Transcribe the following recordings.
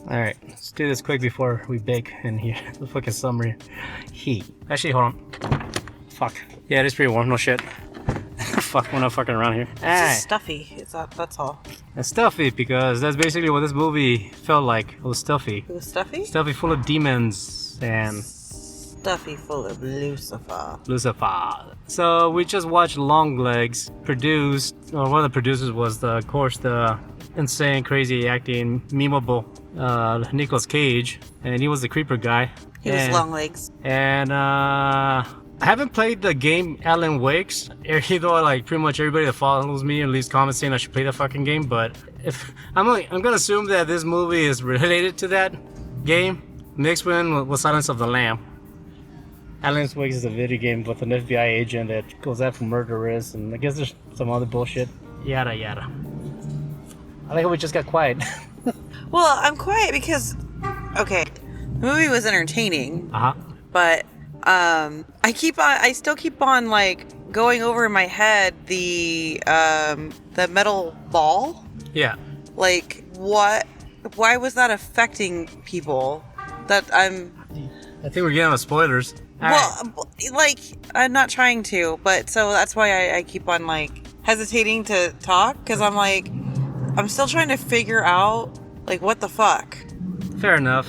Alright, let's do this quick before we bake in here. The fucking summer heat. Actually, hold on. Fuck. Yeah, it is pretty warm, no shit. Fuck, we're not fucking around here. It's just stuffy. That's all. It's stuffy because that's basically what this movie felt like. It was stuffy. It was stuffy? Stuffy full of demons and... Stuffy full of Lucifer. So we just watched Longlegs produced, or one of the producers was, of course, the insane, crazy acting, memeable Nicolas Cage, and he was the creeper guy. He was Longlegs. And I haven't played the game Alan Wake's, even though like pretty much everybody that follows me and leaves comments saying I should play that fucking game. But if I'm gonna assume that this movie is related to that game, mixed with Silence of the Lamb. Alan Wake is a video game with an FBI agent that goes after murderers, and I guess there's some other bullshit. Yada yada. I like how we just got quiet. Well, I'm quiet because, okay, the movie was entertaining. But I still keep on like going over in my head the metal ball. Yeah. Like what? Why was that affecting people? I think we're getting on spoilers. Like I'm not trying to, but so that's why I keep on like hesitating to talk because I'm like I'm still trying to figure out like what the fuck. Fair enough.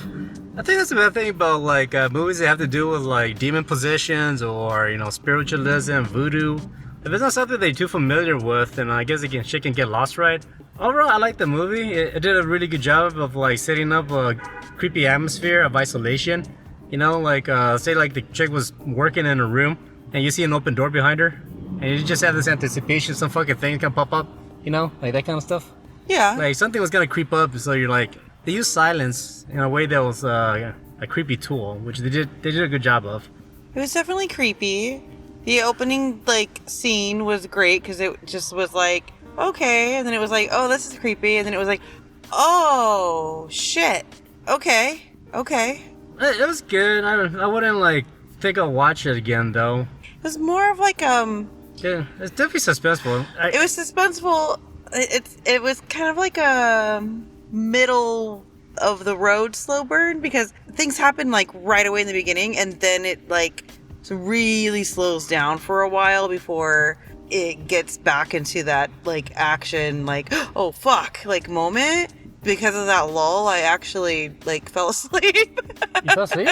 I think that's the bad thing about like movies that have to do with like demon possessions or spiritualism, voodoo. If it's not something they're too familiar with, then I guess shit can get lost, right? Overall, I like the movie. It did a really good job of like setting up a creepy atmosphere of isolation. Say like the chick was working in a room and you see an open door behind her, and you just have this anticipation some fucking thing can pop up, like that kind of stuff. Yeah. Like something was gonna creep up, so you're like, they used silence in a way that was a creepy tool, which they did a good job of. It was definitely creepy. The opening like scene was great because it just was like, okay, and then it was like, oh, this is creepy, and then it was like, oh shit, okay. It was good. I wouldn't like think I'll watch it again though. It was more of like yeah, it's definitely suspenseful. It was suspenseful. It was kind of like a middle of the road slow burn because things happen like right away in the beginning, and then it like really slows down for a while before it gets back into that like action, like oh fuck, like moment. Because of that lull, I actually like fell asleep. You fell asleep?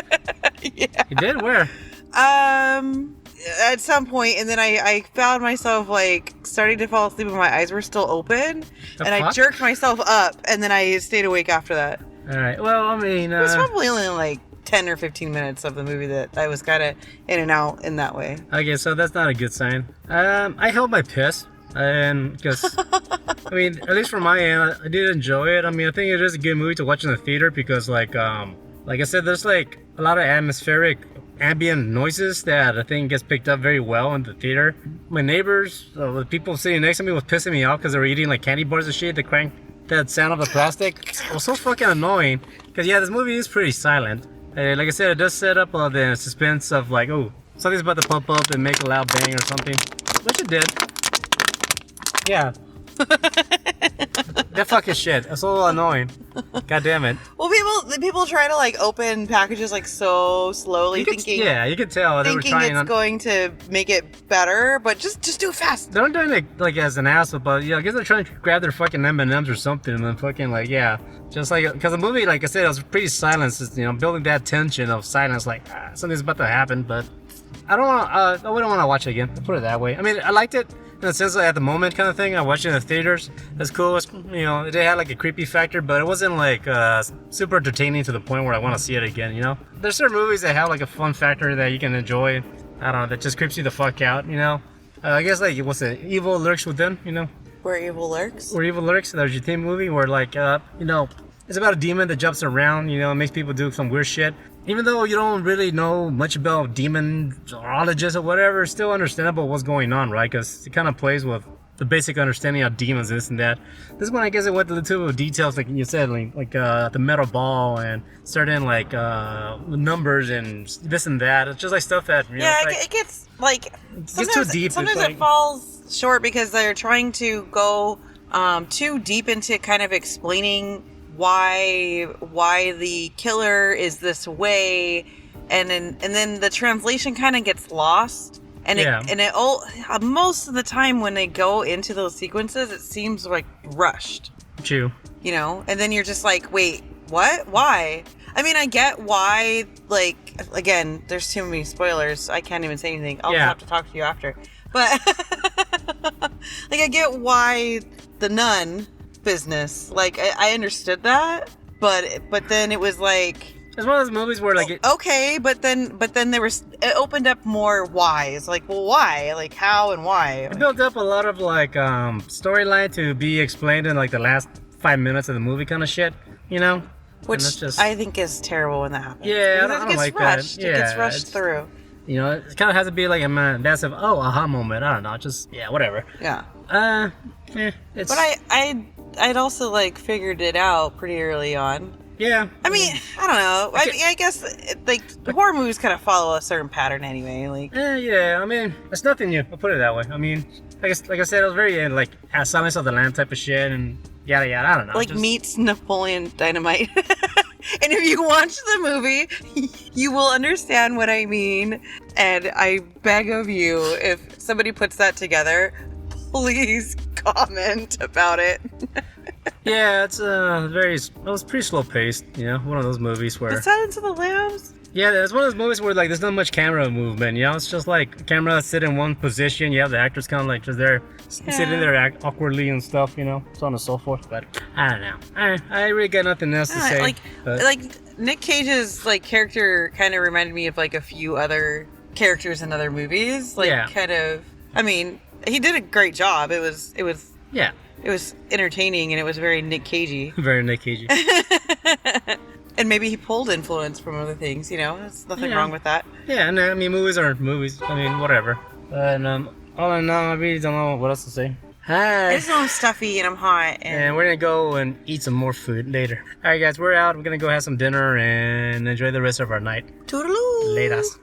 Yeah. You did? Where? At some point, and then I found myself like starting to fall asleep, and my eyes were still open, I jerked myself up, and then I stayed awake after that. All right. Well, I mean, it was probably only like 10 or 15 minutes of the movie that I was kind of in and out in that way. Okay, so that's not a good sign. I held my piss. And because, I mean, at least from my end, I did enjoy it. I mean, I think it is a good movie to watch in the theater because, like I said, there's like a lot of atmospheric ambient noises that I think gets picked up very well in the theater. My neighbors, the people sitting next to me, was pissing me off because they were eating like candy bars and shit. They cranked that sound of the plastic. It was so fucking annoying because yeah, this movie is pretty silent. Like I said, it does set up the suspense of like, oh, something's about to pop up and make a loud bang or something, which it did. Yeah. That fucking shit. That's so annoying. God damn it. Well, people try to like open packages like so slowly, thinking. Yeah, you can tell they were trying. It's going to make it better, but just do it fast. They're not doing it like as an asshole, but yeah, I guess they're trying to grab their fucking M&Ms or something, and then fucking like yeah, just like because the movie, like I said, it was pretty silent. Building that tension of silence, like something's about to happen, but I don't want. I wouldn't want to watch it again. I'll put it that way. I mean, I liked it. In a sense, like, at the moment kind of thing. I watched it in the theaters. That's cool. It had like a creepy factor, but it wasn't like super entertaining to the point where I want to see it again. There's certain movies that have like a fun factor that you can enjoy. I don't know, that just creeps you the fuck out. I guess like what's it? Evil Lurks Within. Where Evil Lurks. Where Evil Lurks. There's your theme movie where like it's about a demon that jumps around. It makes people do some weird shit. Even though you don't really know much about demonologists or whatever, it's still understandable what's going on, right? Because it kind of plays with the basic understanding of demons, this and that. This one, I guess it went into details, like you said, like the metal ball and certain like numbers and this and that. It's just like stuff that it gets like it's too deep. Sometimes it falls short because they're trying to go too deep into kind of explaining why the killer is this way, and then the translation kind of gets lost. And it all most of the time when they go into those sequences, it seems like rushed. True. You know, and then you're just like, wait, what? Why? I mean, I get why. Like, again, there's too many spoilers. I can't even say anything. I'll have to talk to you after. But like, I get why the nun business. Like, I understood that, but then it was like. It's one of those movies where like okay, but then it opened up more whys. Like, well, why? Like, how and why? It built up a lot of like storyline to be explained in like the last 5 minutes of the movie kind of shit, you know? Which I think is terrible when that happens. Yeah, I don't like rushed. that. Yeah, it gets rushed through. You know, it kind of has to be like a massive aha moment. I don't know, just whatever. Yeah. It's. But I'd also like figured it out pretty early on. Yeah. I mean, I don't know. I guess like horror movies kind of follow a certain pattern anyway. Like. Yeah. I mean, it's nothing new. I'll put it that way. I mean, like I said, it was very like Silence of the Lamb type of shit and yada yada. I don't know. Like meets Napoleon Dynamite. And if you watch the movie, you will understand what I mean. And I beg of you, if somebody puts that together, please comment about it. Yeah, it was pretty slow paced, you know, one of those movies where... The Silence of the Lambs? Yeah, it's one of those movies where like there's not much camera movement, you know, it's just like camera sit in one position, you have the actors kind of like just there, sitting there awkwardly and stuff, you know, so on and so forth, but I don't know. I really got nothing else to say. Like Nick Cage's like character kind of reminded me of like a few other characters in other movies, like kind of, I mean, he did a great job. It was entertaining and it was very Nick Cagey. Very Nick Cagey. And maybe he pulled influence from other things, you know? There's nothing wrong with that. Yeah, and I mean, movies aren't movies. I mean, whatever. And all in all, I really don't know what else to say. Hi. I just know I'm stuffy and I'm hot. And we're going to go and eat some more food later. All right, guys, we're out. We're going to go have some dinner and enjoy the rest of our night. Toodaloo. Laters.